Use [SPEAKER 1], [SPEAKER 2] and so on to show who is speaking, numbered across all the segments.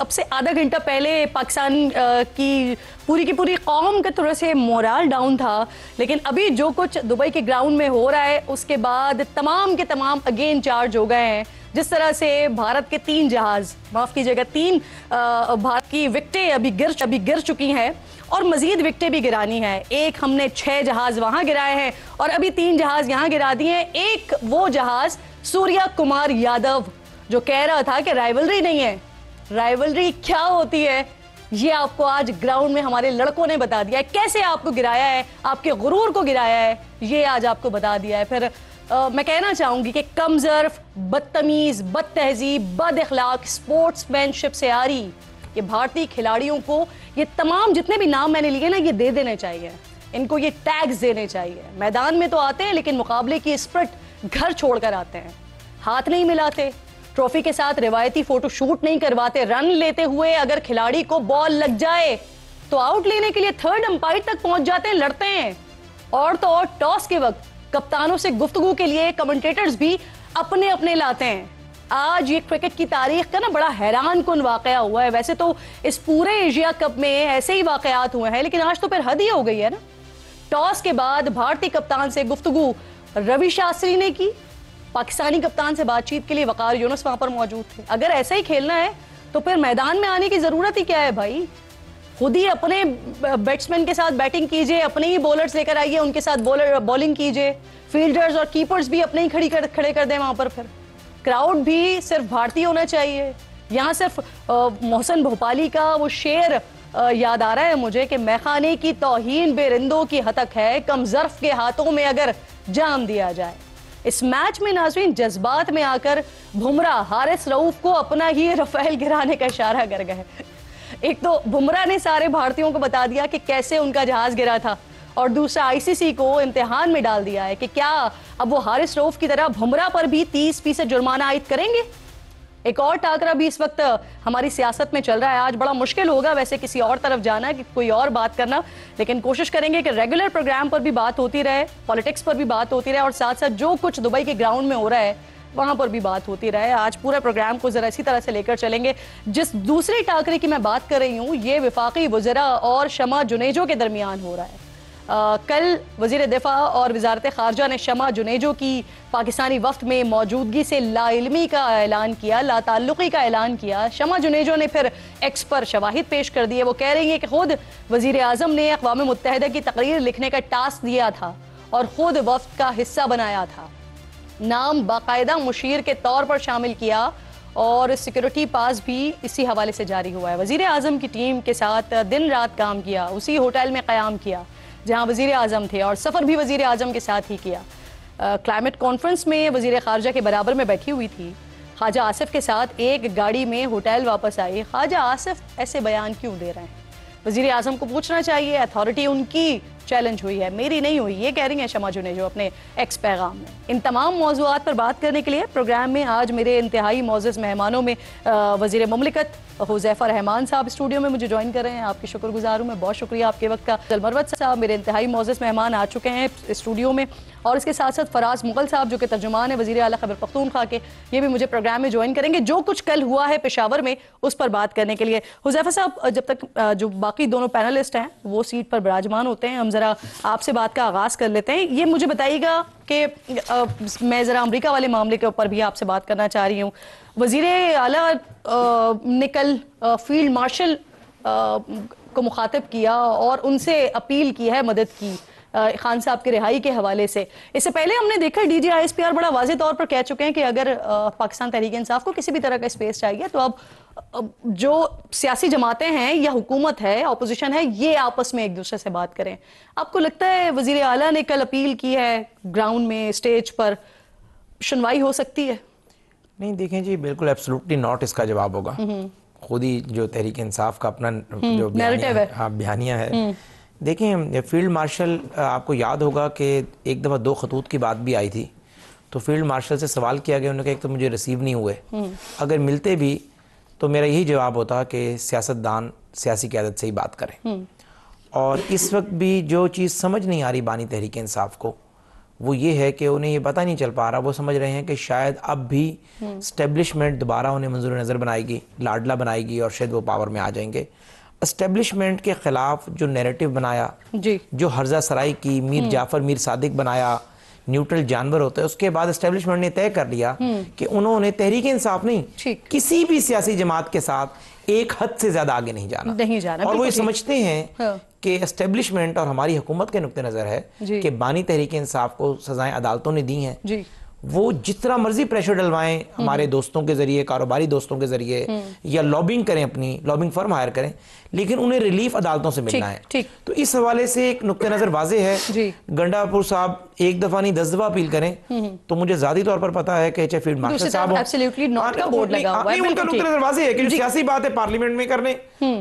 [SPEAKER 1] اب سے آدھا گھنٹہ پہلے پاکستان کی پوری قوم کے طرح سے مورال ڈاؤن تھا، لیکن ابھی جو کچھ دبئی کے گراؤنڈ میں ہو رہا ہے اس کے بعد تمام کے تمام اگین چارج ہو گئے ہیں. جس طرح سے بھارت کے 3 جہاز، معاف کیجیے گا 3 بھارت کی وکٹیں ابھی گر چکی ہیں اور مزید وکٹیں بھی گرانی ہیں. ایک ہم نے 6 جہاز وہاں گرائے ہیں اور ابھی 3 جہاز یہاں گرا دیے ہیں. ایک وہ جہاز سوریا کمار یادو جو کہہ رہا تھا کہ رائیولری نہیں ہے. رائیولری کیا ہوتی ہے یہ آپ کو آج گراؤنڈ میں ہمارے لڑکوں نے بتا دیا ہے. کیسے آپ کو گرایا ہے، آپ کے غرور کو گرایا ہے، یہ آج آپ کو بتا دیا ہے. پھر میں کہنا چاہوں گی کہ کم ظرف، بدتمیز، بد تہذیب، بد اخلاق، سپورٹس مین شپ سے آ رہی یہ بھارتی کھلاڑیوں کو یہ تمام جتنے بھی نام میں نے لیے نا یہ دے دینے چاہیے. ان کو یہ ٹیگز دینے چاہیے. میدان میں تو آتے ہیں لیکن مقابلے کی اسپرٹ گھر چھوڑ کر آتے ہیں. ہاتھ نہیں ملاتے، ٹرافی کے ساتھ روایتی فوٹو شوٹ نہیں کرواتے. رن لیتے ہوئے اگر کھلاڑی کو بال لگ جائے تو آؤٹ لینے کے لیے 3rd امپائر تک پہنچ جاتے ہیں، لڑتے ہیں. اور تو اور ٹاس کے وقت کپتانوں سے گفتگو کے لیے کمنٹیٹرز بھی اپنے لاتے ہیں. آج یہ کرکٹ کی تاریخ کا نا بڑا حیران کن واقعہ ہوا ہے. ویسے تو اس پورے ایشیا کپ میں ایسے ہی واقعات ہوئے ہیں لیکن آج تو پھر حد ہی ہو گئی ہے نا. ٹاس کے بعد بھارتی کپتان سے گفتگو روی شاستری نے کی. پاکستانی کپتان سے بات چیت کے لیے وقار یونس وہاں پر موجود تھے. اگر ایسا ہی کھیلنا ہے تو پھر میدان میں آنے کی ضرورت ہی کیا ہے بھائی. خود ہی اپنے بیٹسمین کے ساتھ بیٹنگ کیجئے، اپنے ہی بولرز لے کر آئیے، ان کے ساتھ بولنگ کیجئے. فیلڈرز اور کیپرز بھی اپنے ہی کھڑے کر دیں وہاں پر. پھر کراؤڈ بھی صرف بھارتی ہونا چاہیے. یہاں صرف محسن بھوپالی کا وہ شعر یاد آ رہا ہے مجھے کہ میخانے کی توہین بے رندوں کی ہتک ہے، کم ظرف کے ہاتھوں میں اگر جام دیا جائے. اس میچ میں ناظرین جذبات میں آ کر بھمراہ حارث رؤوف کو اپنا ہی رفیل گرانے کا اشارہ کر گئے. ایک تو بھمراہ نے سارے بھارتیوں کو بتا دیا کہ کیسے ان کا جہاز گرا تھا، اور دوسرا آئی سی سی کو امتحان میں ڈال دیا ہے کہ کیا اب وہ حارث رؤوف کی طرح بھمراہ پر بھی 30% جرمانہ عائد کریں گے. ایک اور ٹاکرا بھی اس وقت ہماری سیاست میں چل رہا ہے. آج بڑا مشکل ہوگا ویسے کسی اور طرف جانا، کہ کوئی اور بات کرنا، لیکن کوشش کریں گے کہ ریگولر پروگرام پر بھی بات ہوتی رہے، پالیٹکس پر بھی بات ہوتی رہے، اور ساتھ ساتھ جو کچھ دبئی کے گراؤنڈ میں ہو رہا ہے وہاں پر بھی بات ہوتی رہے. آج پورے پروگرام کو ذرا اسی طرح سے لے کر چلیں گے. جس دوسری ٹاکرے کی میں بات کر رہی ہوں یہ وفاقی وزراء اور شمع جنیجو کے درمیان ہو رہا ہے. کل وزیر دفاع اور وزارت خارجہ نے شمع جنیجو کی پاکستانی وفد میں موجودگی سے لا علمی کا اعلان کیا، لا تعلقی کا اعلان کیا. شمع جنیجو نے پھر ایکس پر شواہد پیش کر دیے. وہ کہہ رہی ہیں کہ خود وزیر اعظم نے اقوام متحدہ کی تقریر لکھنے کا ٹاسک دیا تھا اور خود وفد کا حصہ بنایا تھا. نام باقاعدہ مشیر کے طور پر شامل کیا اور سیکیورٹی پاس بھی اسی حوالے سے جاری ہوا ہے. وزیر اعظم کی ٹیم کے ساتھ دن رات کام کیا، اسی ہوٹل میں قیام کیا جہاں وزیر اعظم تھے، اور سفر بھی وزیر اعظم کے ساتھ ہی کیا. کلائمیٹ کانفرنس میں وزیر خارجہ کے برابر میں بیٹھی ہوئی تھی. خواجہ آصف کے ساتھ ایک گاڑی میں ہوٹل واپس آئی. خواجہ آصف ایسے بیان کیوں دے رہے ہیں؟ وزیر اعظم کو پوچھنا چاہیے. اتھارٹی ان کی چیلنج ہوئی ہے، میری نہیں ہوئی، یہ کہہ رہی ہیں شمع جنیجو اپنے ایکس پیغام میں. ان تمام موضوعات پر بات کرنے کے لیے پروگرام میں آج میرے انتہائی معزز مہمانوں میں وزیر مملکت حذیفہ رحمان صاحب اسٹوڈیو میں مجھے جوائن کر رہے ہیں. آپ کی شکر گزار ہوں میں، بہت شکریہ آپ کے وقت کا. مروت صاحب میرے انتہائی معزز مہمان آ چکے ہیں اسٹوڈیو میں، اور اس کے ساتھ ساتھ فراز مغل صاحب جو کہ ترجمان ہیں وزیر اعلیٰ خیبر پختونخوا کے، یہ بھی مجھے پروگرام میں جوائن کریں گے جو کچھ کل ہوا ہے پشاور میں اس پر بات کرنے کے لیے. حذیفہ صاحب جب تک جو باقی دونوں پینلسٹ ہیں وہ سیٹ پر براجمان ہوتے ہیں، ہم ذرا آپ سے بات کا آغاز کر لیتے ہیں. یہ مجھے بتائیے گا کہ میں ذرا امریکہ والے معاملے کے اوپر بھی آپ سے بات کرنا چاہ رہی ہوں. وزیر اعلیٰ نے کل فیلڈ مارشل کو مخاطب کیا اور ان سے اپیل کی ہے مدد کی خان صاحب کے رہائی کے حوالے سے. اس سے پہلے ہم نے دیکھا D G I S P R بڑا واضح طور پر کہہ چکے ہیں کہ اگر پاکستان تحریک انصاف کو کسی بھی طرح کا اسپیس چاہیے تو اب جو سیاسی جماعتیں ہیں یا حکومت ہے، اپوزیشن ہے، یہ آپس میں ایک دوسرے سے بات کریں. آپ کو لگتا ہے وزیر اعلیٰ نے کل اپیل کی ہے گراؤنڈ میں اسٹیج پر، سنوائی ہو سکتی ہے؟
[SPEAKER 2] نہیں دیکھیں جی، بالکل ایبسلوٹلی ناٹ اس کا جواب ہوگا. خود ہی جو تحریک انصاف کا اپنا جو بیانیہ ہے، دیکھیں فیلڈ مارشل آپ کو یاد ہوگا کہ ایک دفعہ 2 خطوط کی بات بھی آئی تھی تو فیلڈ مارشل سے سوال کیا گیا، انہوں نے کہا ایک تو مجھے ریسیو نہیں ہوئے، اگر ملتے بھی تو میرا یہی جواب ہوتا کہ سیاستدان سیاسی قیادت سے ہی بات کریں. اور اس وقت بھی جو چیز سمجھ نہیں آ رہی بانی تحریک انصاف کو وہ یہ ہے کہ انہیں یہ پتہ نہیں چل پا رہا، وہ سمجھ رہے ہیں کہ شاید اب بھی اسٹیبلشمنٹ دوبارہ انہیں منظور نظر بنائے گی، لاڈلا بنائے گی اور شاید وہ پاور میں آ جائیں گے۔ اسٹیبلشمنٹ کے خلاف جو نیریٹو بنایا، جو ہرزہ سرائی کی، میر جعفر میر صادق بنایا، نیوٹرل جانور ہوتا ہے، اس کے بعد اسٹیبلشمنٹ نے طے کر لیا کہ انہوں نے تحریک انصاف نہیں، کسی بھی سیاسی جماعت کے ساتھ ایک حد سے زیادہ آگے نہیں جانا، اور وہ یہ سمجھتے ہیں کہ اسٹیبلشمنٹ اور ہماری حکومت کے نقطہ نظر ہے کہ بانی تحریک انصاف کو سزائیں عدالتوں نے دی ہیں، وہ جتنا مرضی پریشر ڈلوائیں ہمارے دوستوں کے ذریعے، کاروباری دوستوں کے ذریعے، یا لابنگ کریں، اپنی لابنگ فرم ہائر کریں، لیکن انہیں ریلیف عدالتوں سے ملنا ہے۔ تو اس حوالے سے ایک نقطہ نظر واضح ہے، گنڈا پور صاحب ایک دفعہ نہیں 10 دفعہ اپیل کریں تو مجھے ذاتی طور پر پتا ہے کہ فیلڈ مارشل صاحب ان کا نقطہ نظر واضح ہے کہ جو سیاسی بات ہے پارلیمنٹ میں کرنے،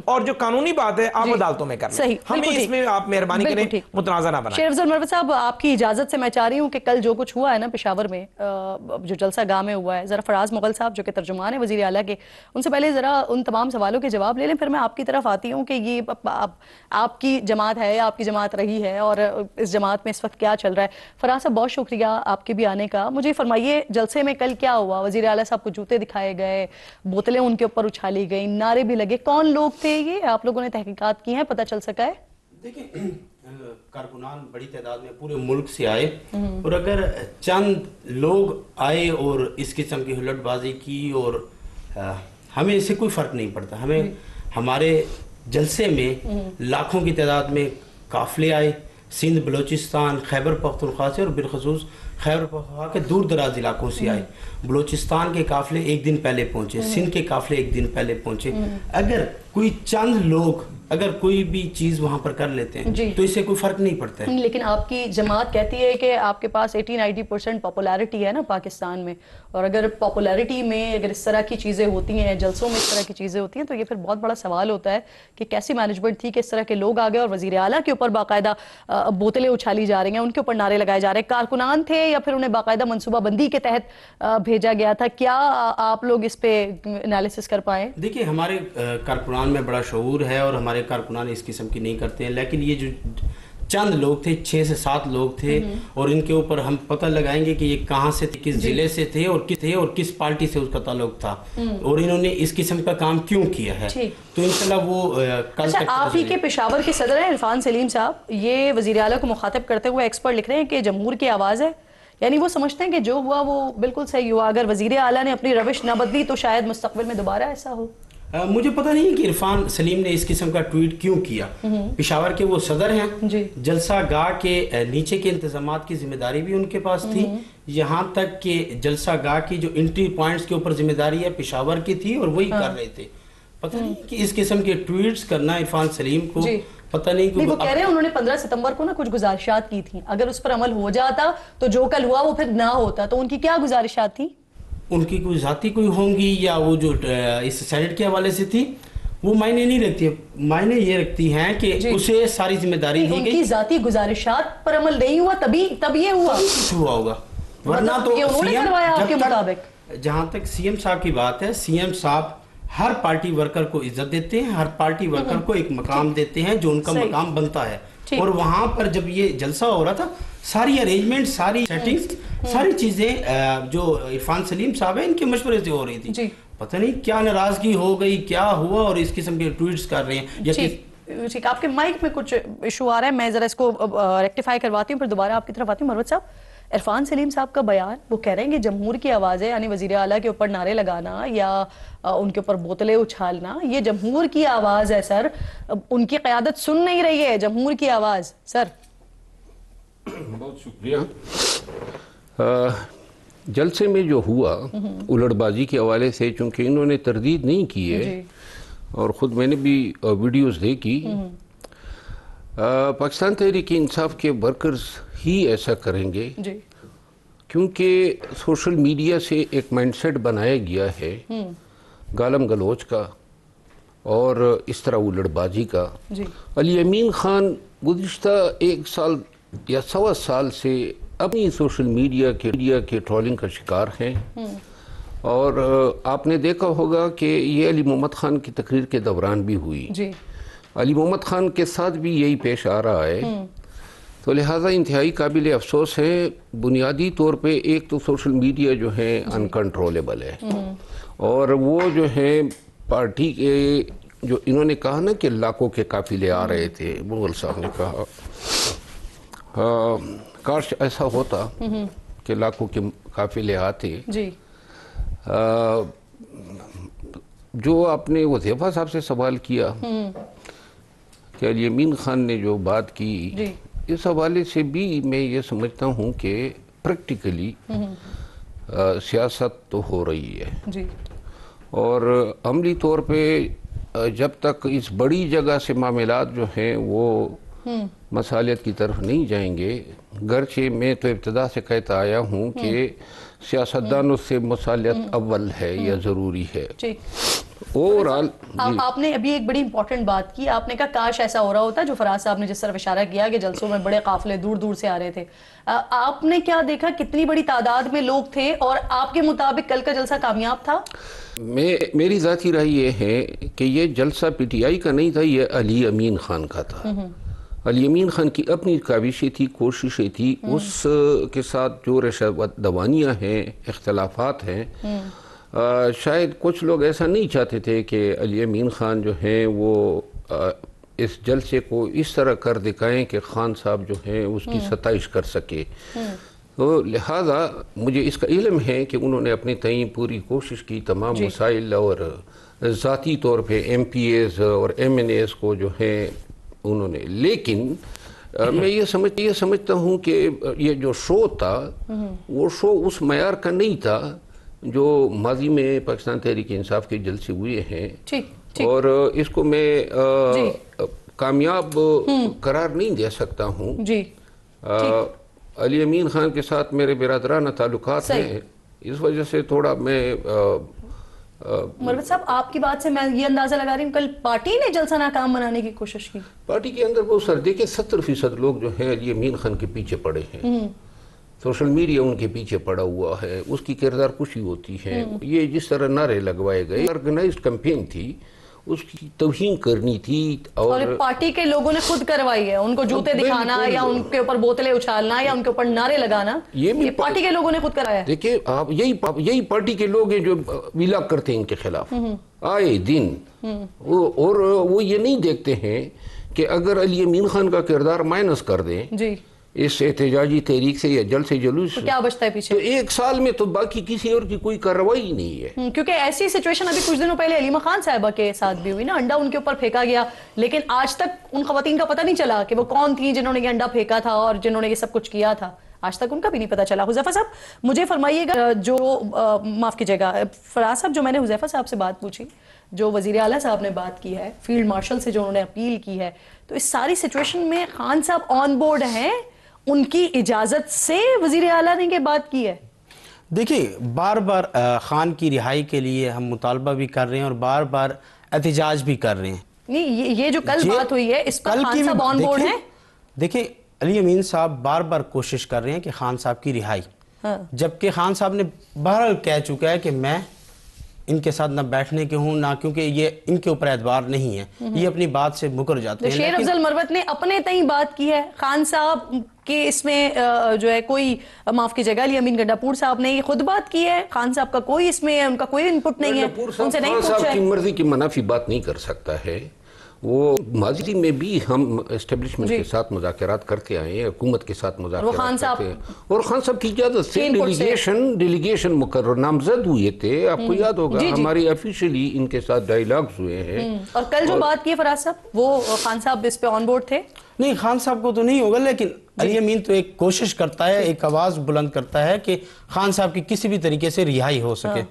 [SPEAKER 2] اور جو قانونی بات ہے آپ عدالتوں میں کرنے، ہمیں اس میں آپ مہربانی کریں متنازع نہ بنائیں۔
[SPEAKER 1] شیخ افضل مروت صاحب، آپ کی اجازت سے میں چاہ رہی ہوں کہ کل جو کچھ ہوا ہے نا پشاور میں، جو جلسہ گاہ میں ہوا ہے، ذرا فراز مغل صاحب جو کہ ترجمان ہیں وزیر اعلیٰ کے، ان سے پہلے ذرا ان تمام سوالوں کے جواب لے لیں، پھر میں آپ کی طرف آتی ہوں کہ یہ آپ کی جماعت ہے، آپ کی جماعت رہی ہے، اور اس جماعت میں اس وقت کیا چل رہا ہے۔ فراز صاحب بہت شکریہ آپ کے بھی آنے کا۔ مجھے فرمائیے جلسے میں کل کیا ہوا؟ وزیر اعلیٰ صاحب کو جوتے دکھائے گئے، بوتلیں ان کے اوپر اچھالی گئی، نعرے بھی لگے، کون لوگ تھے یہ؟ آپ لوگوں نے تحقیقات کی ہیں، پتہ چل سکا ہے؟
[SPEAKER 3] دیکھیں، کارکنان بڑی تعداد میں پورے ملک سے آئے، اور اگر چند لوگ آئے اور اس قسم کی ہلٹ بازی کی، اور ہمیں اس سے کوئی فرق نہیں پڑتا، ہمیں ہمارے جلسے میں لاکھوں کی تعداد میں قافلے آئے، سندھ، بلوچستان، خیبر پختونخوا سے، اور بالخصوص خیبر پختونخوا کے دور دراز علاقوں سے آئے۔ بلوچستان کے قافلے ایک دن پہلے پہنچے، سندھ کے قافلے ایک دن پہلے پہنچے۔ اگر کوئی چند لوگ اگر کوئی بھی چیز وہاں پر کر لیتے ہیں تو اس سے کوئی فرق نہیں پڑتا ہے۔
[SPEAKER 1] لیکن آپ کی جماعت کہتی ہے کہ آپ کے پاس 80-90% پاپولیرٹی ہے نا پاکستان میں، اور اگر پاپولیرٹی میں اگر اس طرح کی چیزیں ہوتی ہیں، جلسوں میں اس طرح کی چیزیں ہوتی ہیں، تو یہ پھر بہت بڑا سوال ہوتا ہے کہ کیسی مینجمنٹ تھی کہ اس طرح کے لوگ آ گئے اور وزیر اعلیٰ کے اوپر باقاعدہ بوتلیں اچھالی جا رہی ہیں، ان کے اوپر نعرے لگائے جا رہے ہیں۔ کارکنان تھے یا پھر انہیں باقاعدہ منصوبہ بندی کے تحت بھیجا گیا تھا؟ کیا آپ لوگ اس پہ انالیسس کر پائیں؟
[SPEAKER 3] دیکھیں، ہمارے کارکنان میں بڑا شعور ہے، اور ہمارے کارکنان اس قسم کی نہیں کرتے ہیں، لیکن یہ جو چند لوگ تھے، 6 سے 7 لوگ تھے، اور ان کے اوپر ہم پتہ لگائیں گے کہ یہ کہاں سے تھے، کس ضلع سے تھے، اور کس پارٹی سے اس کا تعلق تھا، اور انہوں نے اس قسم کا کام کیوں کیا ہے۔ تو انشاءاللہ وہ کل تک۔
[SPEAKER 1] آپ ہی کے پشاور کے صدر ہیں عرفان سلیم صاحب، یہ وزیر اعلیٰ کو مخاطب کرتے ہوئے ایکسپرٹ لکھ رہے ہیں کہ جمہور کی آواز ہے، یعنی وہ سمجھتے ہیں کہ جو ہوا وہ بالکل صحیح ہوا، اگر وزیر اعلیٰ نے اپنی روش نہ بدلی تو شاید مستقبل میں دوبارہ ایسا ہو۔
[SPEAKER 3] مجھے پتہ نہیں کہ عرفان سلیم نے اس قسم کا ٹویٹ کیوں کیا۔ پشاور کے وہ صدر ہیں، جلسہ گاہ کے نیچے کے انتظامات کی ذمہ داری بھی ان کے پاس تھی، یہاں تک کہ جلسہ گاہ کی جو انٹری پوائنٹس کے اوپر ذمہ داری ہے پشاور کی تھی، اور وہی کر رہے تھے۔ پتہ نہیں کہ اس قسم کے ٹویٹس کرنا عرفان سلیم کو پتہ نہیں کہ
[SPEAKER 1] وہ کہہ رہے ہیں انہوں نے 15 ستمبر کو نا کچھ گزارشات کی تھیں، اگر اس پر عمل ہو جاتا تو جو کل ہوا وہ پھر نہ ہوتا، تو ان کی کیا گزارشات تھیں؟
[SPEAKER 3] ان کی کوئی ذاتی کوئی ہوں گی، یا وہ جو اس سینٹ کے حوالے سے تھی، وہ معنی نہیں رکھتی، معنی یہ رکھتی ہیں کہ اسے ساری ذمہ داری دی گئی۔
[SPEAKER 1] ان کی ذاتی گزارشات پر عمل نہیں ہوا، تب یہ ہوا
[SPEAKER 3] ہوگا، ورنہ تو
[SPEAKER 1] انہوں نے کروایا آپ کے مطابق۔
[SPEAKER 3] جہاں تک سی ایم صاحب کی بات ہے، سی ایم صاحب ہر پارٹی ورکر کو عزت دیتے ہیں، ہر پارٹی ورکر کو ایک مقام دیتے ہیں جو ان کا مقام بنتا ہے، اور وہاں پر جب یہ جلسہ ہو رہا تھا، ساری ارینجمنٹ، ساری سیٹنگز، ساری چیزیں جو عرفان سلیم صاحب ہیں ان کے مشورے سے ہو رہی تھی۔ پتہ نہیں کیا ناراضگی ہو گئی، کیا ہوا، اور اس قسم کے ٹویٹس کر رہے ہیں۔
[SPEAKER 1] ٹھیک، آپ کے مائک میں کچھ ایشو آ رہا ہے، میں ذرا اس کو ریکٹیفائی کرواتی ہوں، پھر دوبارہ آپ کی طرف آتی ہوں۔ مروت صاحب، عرفان سلیم صاحب کا بیان، وہ کہہ رہے ہیں کہ جمہور کی آوازیں، یعنی وزیر اعلیٰ کے اوپر نعرے لگانا یا ان کے اوپر بوتلیں اچھالنا، یہ جمہور کی آواز ہے سر، ان کی قیادت سن نہیں رہی ہے جمہور کی آواز۔ سر
[SPEAKER 4] بہت شکریہ۔ جلسے میں جو ہوا الٹ بازی کے حوالے سے، چونکہ انہوں نے تردید نہیں کی ہے، اور خود میں نے بھی ویڈیوز دیکھی، پاکستان تحریک انصاف کے ورکرز ہی ایسا کریں گے، کیونکہ سوشل میڈیا سے ایک مائنڈ سیٹ بنایا گیا ہے گالم گلوچ کا اور اس طرح الٹ بازی کا۔ علی امین خان گزشتہ 1 سال یا 1.25 سال سے اپنی سوشل میڈیا کے ٹرولنگ کا شکار ہیں، اور آپ نے دیکھا ہوگا کہ یہ علی محمد خان کی تقریر کے دوران بھی ہوئی۔ علی محمد خان کے ساتھ بھی یہی پیش آ رہا ہے، تو لہٰذا انتہائی قابل افسوس ہے. بنیادی طور پہ ایک تو سوشل میڈیا جو ہے انکنٹرولیبل ہے، اور وہ جو ہے پارٹی کے جو انہوں نے کہا نا کہ لاکھوں کے قافلے آ رہے تھے، مغل صاحب نے کہا کاش ایسا ہوتا کہ لاکھوں کے قافلے آتے.
[SPEAKER 1] جی
[SPEAKER 4] جو آپ نے حذیفہ صاحب سے سوال کیا کہ علی امین خان نے جو بات کی، اس حوالے سے بھی میں یہ سمجھتا ہوں کہ پریکٹیکلی سیاست تو ہو رہی ہے، اور عملی طور پہ جب تک اس بڑی جگہ سے معاملات جو ہیں وہ مصالحت کی طرف نہیں جائیں گے، گرچہ میں تو ابتدا سے کہتا آیا ہوں کہ سیاستدانوں سے مصالحت اول ہے یا ضروری ہے.
[SPEAKER 1] آپ نے ابھی ایک بڑی امپورٹنٹ بات کی، آپ نے کہا کاش ایسا ہو رہا ہوتا، جو فراز صاحب نے جس طرف اشارہ کیا کہ جلسوں میں بڑے قافلے دور دور سے آ رہے تھے. آپ نے کیا دیکھا، کتنی بڑی تعداد میں لوگ تھے، اور آپ کے مطابق کل کا جلسہ کامیاب تھا؟
[SPEAKER 4] میری ذاتی رائے یہ ہے کہ یہ جلسہ پی ٹی آئی کا نہیں تھا، یہ علی امین خان کا تھا. علی امین خان کی اپنی کاوشیں تھی، کوششیں تھی، اس کے ساتھ جو رشوت دوانیاں ہیں، اختلافات ہیں. شاید کچھ لوگ ایسا نہیں چاہتے تھے کہ علی امین خان جو ہیں وہ اس جلسے کو اس طرح کر دکھائیں کہ خان صاحب جو ہیں اس کی ستائش کر سکے. تو لہٰذا مجھے اس کا علم ہے کہ انہوں نے اپنی تئیں پوری کوشش کی، تمام مسائل اور ذاتی طور پہ ایم پی ایز اور ایم این ایز کو جو ہیں انہوں نے. لیکن میں یہ سمجھتا ہوں کہ یہ جو شو تھا وہ شو اس معیار کا نہیں تھا جو ماضی میں پاکستان تحریک انصاف کے جلسے ہوئے ہیں، اور اس کو میں کامیاب قرار نہیں دے سکتا ہوں. علی امین خان کے ساتھ میرے برادرانہ تعلقات ہیں، اس وجہ سے تھوڑا میں
[SPEAKER 1] مروت صاحب آپ کی بات سے میں یہ اندازہ لگا رہی ہوں کل پارٹی نے جلسہ ناکام بنانے کی کوشش کی.
[SPEAKER 4] پارٹی کے اندر بہت سارے دیکھیں 70% لوگ جو ہیں علی امین خان کے پیچھے پڑے ہیں، سوشل میڈیا ان کے پیچھے پڑا ہوا ہے، اس کی کردار کشی ہوتی ہے. یہ جس طرح نعرے لگوائے گئے، آرگنائزڈ کیمپین تھی، اس کی توہین کرنی تھی،
[SPEAKER 1] اور پارٹی کے لوگوں نے خود کروائی ہے. ان کو جوتے دکھانا یا ان کے اوپر بوتلیں اچھالنا یا ان کے اوپر نعرے لگانا، یہ پارٹی کے لوگوں نے خود کرایا ہے.
[SPEAKER 4] دیکھیں آپ یہی پارٹی کے لوگ ہیں جو ویلاگ کرتے ہیں ان کے خلاف آئے دن، اور وہ یہ نہیں دیکھتے ہیں کہ اگر علی امین خان کا کردار مائنس کر دیں اس احتجاجی تحریک سے یا جلسے جلوس،
[SPEAKER 1] کیا بچتا ہے پیچھے؟
[SPEAKER 4] تو ایک سال میں تو باقی کسی اور کی کوئی کارروائی نہیں ہے.
[SPEAKER 1] کیونکہ ایسی سچویشن ابھی کچھ دنوں پہلے علیمہ خان صاحبہ کے ساتھ بھی ہوئی نا، انڈا ان کے اوپر پھینکا گیا، لیکن آج تک ان خواتین کا پتہ نہیں چلا کہ وہ کون تھیں جنہوں نے یہ انڈا پھینکا تھا اور جنہوں نے یہ سب کچھ کیا تھا. آج تک ان کا بھی نہیں پتہ چلا. حذیفہ صاحب مجھے فرمائیے گا، جو معاف کیجیے گا فراز صاحب، جو میں نے حذیفہ صاحب سے بات پوچھی، جو وزیر اعلیٰ صاحب نے بات کی ہے، فیلڈ مارشل سے جو انہوں نے اپیل کی ہے، تو اس ساری سچویشن میں خان صاحب آن بورڈ ہیں؟ ان کی اجازت سے وزیر اعلیٰ نے یہ بات کی ہے؟
[SPEAKER 3] دیکھیں بار بار خان کی رہائی کے لیے ہم مطالبہ بھی کر رہے ہیں اور بار بار احتجاج بھی کر رہے ہیں.
[SPEAKER 1] نہیں، یہ جو کل بات ہوئی ہے اس پر خان صاحب آن بورڈ ہیں؟
[SPEAKER 3] دیکھیں علی امین صاحب بار بار کوشش کر رہے ہیں کہ خان صاحب کی رہائی، جبکہ خان صاحب نے بہرحال کہہ چکا ہے کہ میں ان کے ساتھ نہ بیٹھنے کے ہوں، نہ کیونکہ یہ ان کے اوپر اعتبار نہیں ہے، یہ اپنی بات سے مکر جاتے ہیں.
[SPEAKER 1] شیر افضل مروت نے اپنے تئیں بات کی ہے، خان صاحب کہ اس میں جو ہے کوئی معاف کیجیے گا علی امین گنڈاپور صاحب نے یہ خود بات کی ہے، خان صاحب کا کوئی اس میں ان کا کوئی انپٹ نہیں ہے، ان سے نہیں پوچھا ہے.
[SPEAKER 4] خان صاحب کی مرضی کی منافی بات نہیں کر سکتا ہے. وہ ماضی میں بھی ہم اسٹیبلشمنٹ کے ساتھ مذاکرات کرتے آئے ہیں، حکومت کے ساتھ مذاکرات کرتے ہیں، اور خان صاحب کی اجازت سے ڈیلیگیشن مقرر نامزد ہوئے تھے. آپ کو یاد ہوگا ہماری آفیشلی ان کے ساتھ ڈائیلاگز ہوئے ہیں.
[SPEAKER 1] اور کل جو بات کی فراز صاحب، وہ خان صاحب اس پہ آن بورڈ تھے؟
[SPEAKER 3] نہیں، خان صاحب کو تو نہیں ہوگا، لیکن علی امین تو ایک کوشش کرتا ہے، ایک آواز بلند کرتا ہے کہ خان صاحب کی کسی بھی طریقے سے رہائی ہو سکے.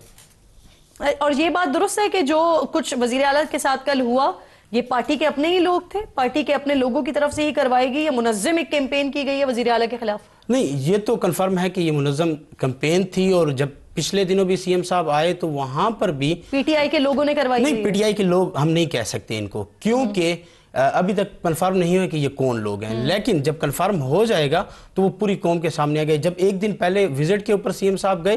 [SPEAKER 1] اور یہ بات درست ہے کہ جو کچھ وزیر اعلیٰ کے ساتھ کل ہوا یہ پارٹی کے اپنے ہی لوگ تھے، پارٹی کے اپنے لوگوں کی طرف سے ہی کروائی گئی، یا منظم ایک کیمپین کی گئی ہے وزیر اعلیٰ کے خلاف؟
[SPEAKER 3] نہیں، یہ تو کنفرم ہے کہ یہ منظم کیمپین تھی، اور جب پچھلے دنوں بھی سی ایم صاحب آئے تو وہاں پر بھی
[SPEAKER 1] پی ٹی آئی کے لوگوں نے کروائی.
[SPEAKER 3] نہیں، پی ٹی آئی کے لوگ ہم نہیں کہہ سکتے ان کو، کیونکہ ابھی تک کنفرم نہیں ہوئے کہ یہ کون لوگ ہیں، لیکن جب کنفرم ہو جائے گا تو وہ پوری قوم کے سامنے آ گئے. جب ایک دن پہلے وزٹ کے اوپر سی ایم صاحب گئے،